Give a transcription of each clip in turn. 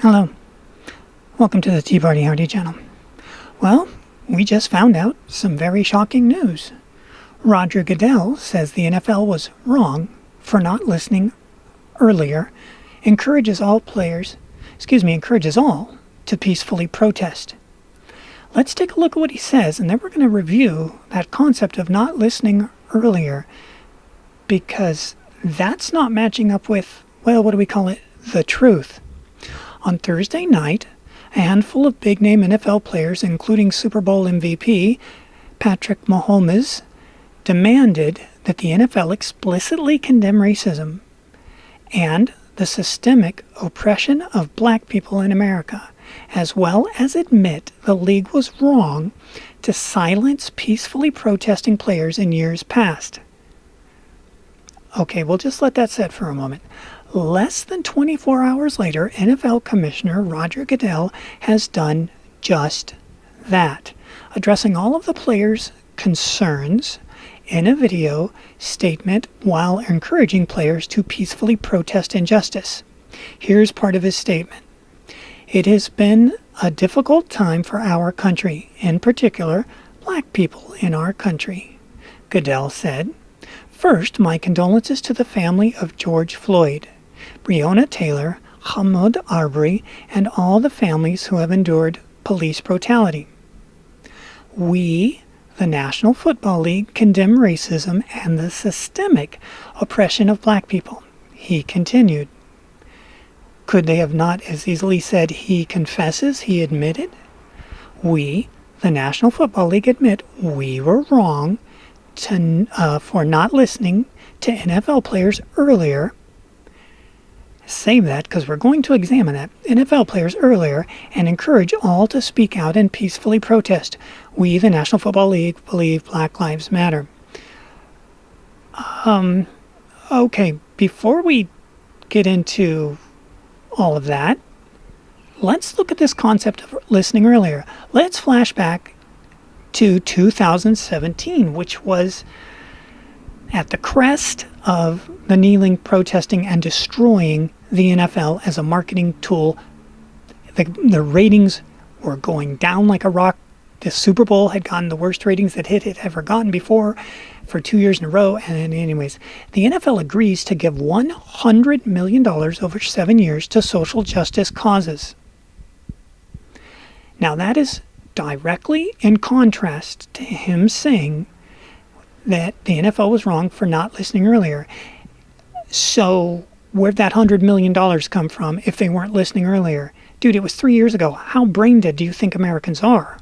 Hello. Welcome to the Tea Party Howdy channel. Well, we just found out some very shocking news. Roger Goodell says the NFL was wrong for not listening earlier, encourages all to peacefully protest. Let's take a look at what he says, and then we're going to review that concept of not listening earlier, because that's not matching up with, well, what do we call it? The truth. On Thursday night, a handful of big-name NFL players, including Super Bowl MVP Patrick Mahomes, demanded that the NFL explicitly condemn racism and the systemic oppression of black people in America, as well as admit the league was wrong to silence peacefully protesting players in years past. Okay, we'll just let that sit for a moment. Less than 24 hours later, NFL Commissioner Roger Goodell has done just that, addressing all of the players' concerns in a video statement while encouraging players to peacefully protest injustice. Here's part of his statement. "It has been a difficult time for our country, in particular, black people in our country," Goodell said. "First, my condolences to the family of George Floyd, Breonna Taylor, Ahmaud Arbery, and all the families who have endured police brutality. We, the National Football League, condemn racism and the systemic oppression of black people," he continued. Could they have not as easily said he confesses, he admitted? We, the National Football League, admit we were wrong for not listening to NFL players earlier. Save that, because we're going to examine that. NFL players earlier, and encourage all to speak out and peacefully protest. We, the National Football League, believe Black Lives Matter. Okay, before we get into all of that, let's look at this concept of listening earlier. Let's flash back to 2017, which was at the crest of the kneeling, protesting, and destroying the NFL as a marketing tool. The ratings were going down like a rock. The Super Bowl had gotten the worst ratings that it had ever gotten before for 2 years in a row. And anyways, the NFL agrees to give $100 million over 7 years to social justice causes. Now that is directly in contrast to him saying that the NFL was wrong for not listening earlier. So where'd that $100 million come from if they weren't listening earlier? Dude, it was 3 years ago. How brain dead do you think Americans are?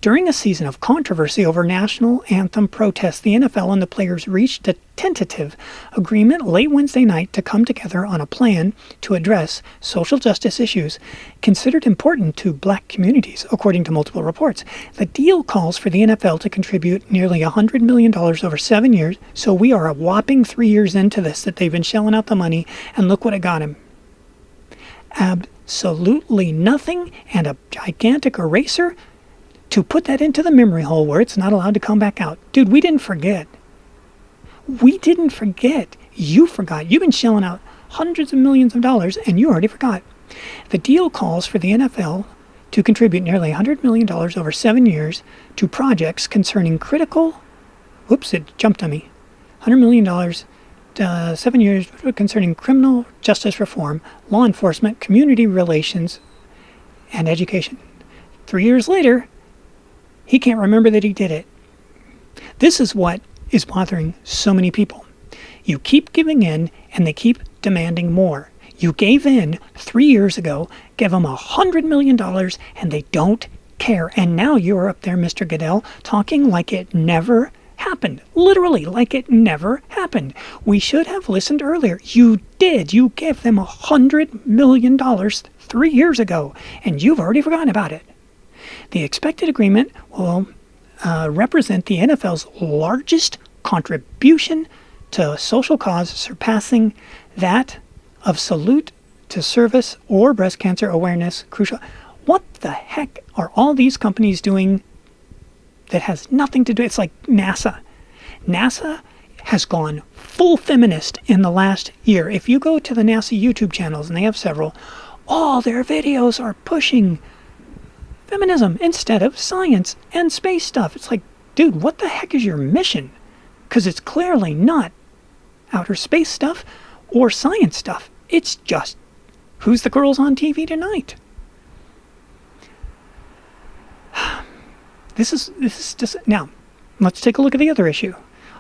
During a season of controversy over national anthem protests, the NFL and the players reached a tentative agreement late Wednesday night to come together on a plan to address social justice issues considered important to black communities, according to multiple reports. The deal calls for the NFL to contribute nearly $100 million over 7 years, so we are a whopping 3 years into this that they've been shelling out the money, and look what it got him. Absolutely nothing, and a gigantic eraser to put that into the memory hole where it's not allowed to come back out. Dude, we didn't forget. We didn't forget. You forgot. You've been shelling out hundreds of millions of dollars, and you already forgot. The deal calls for the NFL to contribute nearly $100 million over 7 years to projects concerning critical... Oops, it jumped on me. $100 million, 7 years concerning criminal justice reform, law enforcement, community relations, and education. 3 years later, he can't remember that he did it. This is what is bothering so many people. You keep giving in, and they keep demanding more. You gave in 3 years ago, gave them $100 million, and they don't care. And now you're up there, Mr. Goodell, talking like it never happened. Literally, like it never happened. We should have listened earlier. You did. You gave them $100 million 3 years ago, and you've already forgotten about it. The expected agreement will represent the NFL's largest contribution to a social cause, surpassing that of Salute to Service or breast cancer awareness. Crucial. What the heck are all these companies doing that has nothing to do? It's like NASA. NASA has gone full feminist in the last year. If you go to the NASA YouTube channels, and they have several, all their videos are pushing feminism instead of science and space stuff. It's like, dude, what the heck is your mission? Because it's clearly not outer space stuff or science stuff. It's just, who's the girls on TV tonight? This is just, now, let's take a look at the other issue.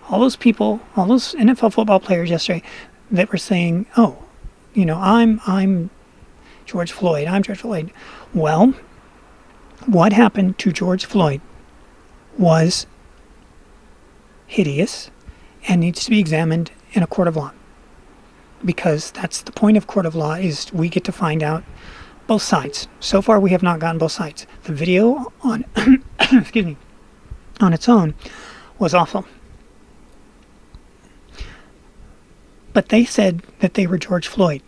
All those people, all those NFL football players yesterday that were saying, oh, you know, I'm George Floyd, I'm George Floyd. Well, what happened to George Floyd was hideous and needs to be examined in a court of law. Because that's the point of court of law, is we get to find out both sides. So far, we have not gotten both sides. The video on, excuse me, on its own was awful. But they said that they were George Floyd.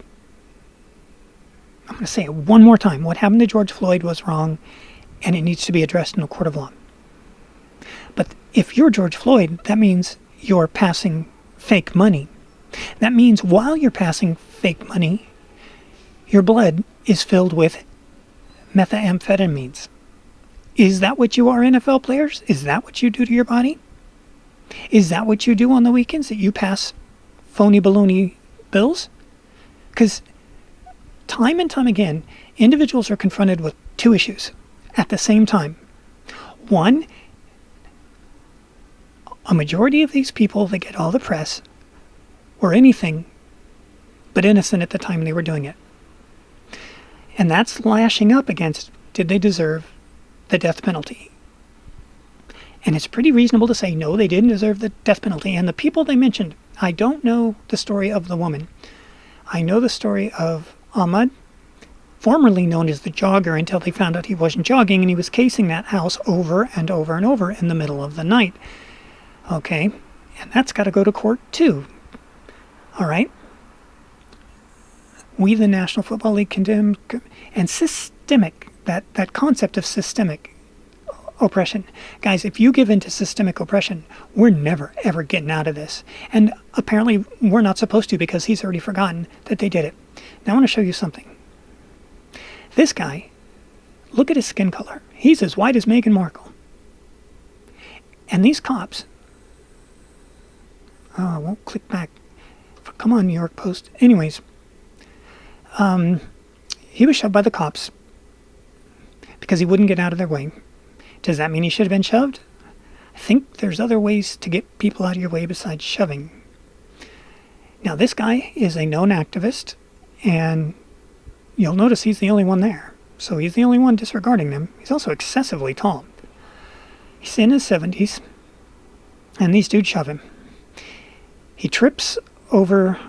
I'm going to say it one more time. What happened to George Floyd was wrong, and it needs to be addressed in a court of law. But if you're George Floyd, that means you're passing fake money. That means while you're passing fake money, your blood is filled with methamphetamines. Is that what you are, NFL players? Is that what you do to your body? Is that what you do on the weekends, that you pass phony baloney bills? Because time and time again, individuals are confronted with two issues at the same time. One, a majority of these people that get all the press were anything but innocent at the time they were doing it. And that's lashing up against, did they deserve the death penalty? And it's pretty reasonable to say, no, they didn't deserve the death penalty. And the people they mentioned, I don't know the story of the woman. I know the story of Ahmad, formerly known as the jogger, until they found out he wasn't jogging and he was casing that house over and over and over in the middle of the night. Okay, and that's got to go to court too. All right. We, the National Football League, condemn, and systemic, that concept of systemic oppression. Guys, if you give in to systemic oppression, we're never, ever getting out of this. And apparently we're not supposed to, because he's already forgotten that they did it. Now I want to show you something. This guy, look at his skin color. He's as white as Meghan Markle. And these cops, oh, I won't click back. Come on, New York Post. Anyways, he was shoved by the cops because he wouldn't get out of their way. Does that mean he should have been shoved? I think there's other ways to get people out of your way besides shoving. Now, this guy is a known activist, and you'll notice he's the only one there. So he's the only one disregarding them. He's also excessively tall. He's in his 70s, and these dudes shove him. He trips over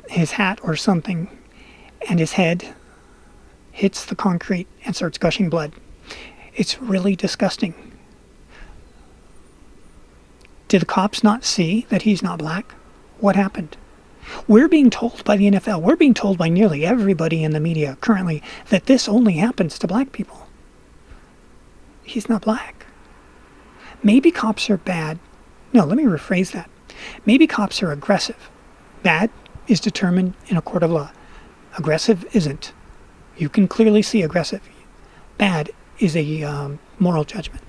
his hat or something, and his head hits the concrete and starts gushing blood. It's really disgusting. Did the cops not see that he's not black? What happened? We're being told by the NFL, we're being told by nearly everybody in the media currently that this only happens to black people. He's not black. Maybe cops are bad. No, let me rephrase that. Maybe cops are aggressive. Bad is determined in a court of law. Aggressive isn't. You can clearly see aggressive. Bad is a moral judgment.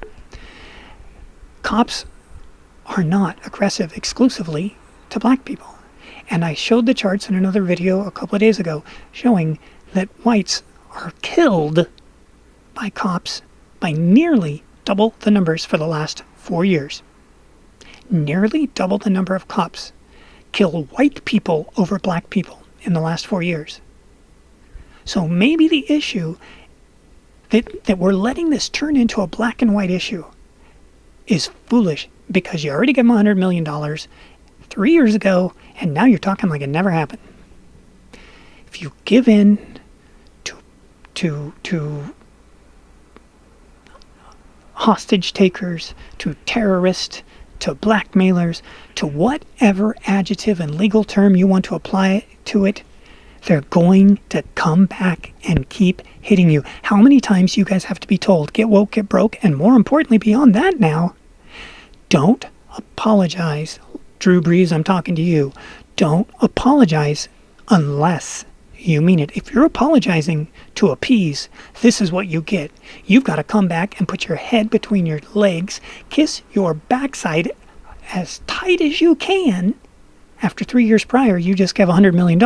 Cops are not aggressive exclusively to black people. And I showed the charts in another video a couple of days ago showing that whites are killed by cops by nearly double the numbers for the last 4 years. Nearly double the number of cops kill white people over black people in the last 4 years. So maybe the issue that we're letting this turn into a black and white issue is foolish, because you already gave them $100 million 3 years ago, and now you're talking like it never happened. If you give in to hostage takers, to terrorists, to blackmailers, to whatever adjective and legal term you want to apply to it, they're going to come back and keep hitting you. How many times you guys have to be told, get woke, get broke, and more importantly, beyond that now, don't apologize. Drew Brees, I'm talking to you. Don't apologize unless you mean it. If you're apologizing to appease, this is what you get. You've got to come back and put your head between your legs, kiss your backside as tight as you can. After 3 years prior, you just gave $100 million.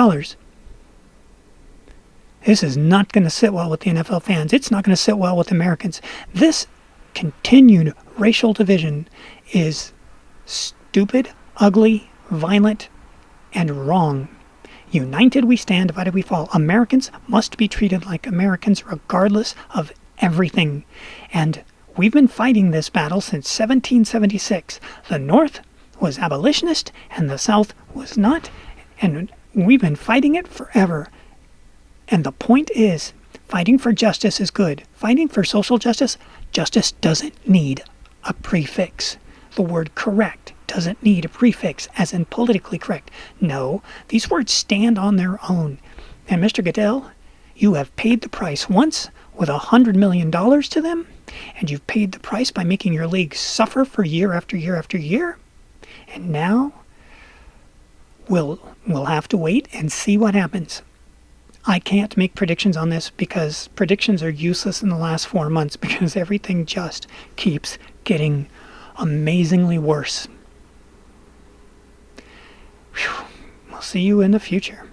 This is not going to sit well with the NFL fans. It's not going to sit well with Americans. This continued racial division is stupid, ugly, violent, and wrong. United we stand, divided we fall. Americans must be treated like Americans regardless of everything. And we've been fighting this battle since 1776. The North was abolitionist and the South was not. And we've been fighting it forever. And the point is, fighting for justice is good. Fighting for social justice, justice doesn't need a prefix. The word correct doesn't need a prefix, as in politically correct. No, these words stand on their own. And Mr. Goodel, you have paid the price once with $100 million to them, and you've paid the price by making your league suffer for year after year after year. And now we'll have to wait and see what happens. I can't make predictions on this because predictions are useless in the last 4 months because everything just keeps getting amazingly worse. Whew. We'll see you in the future.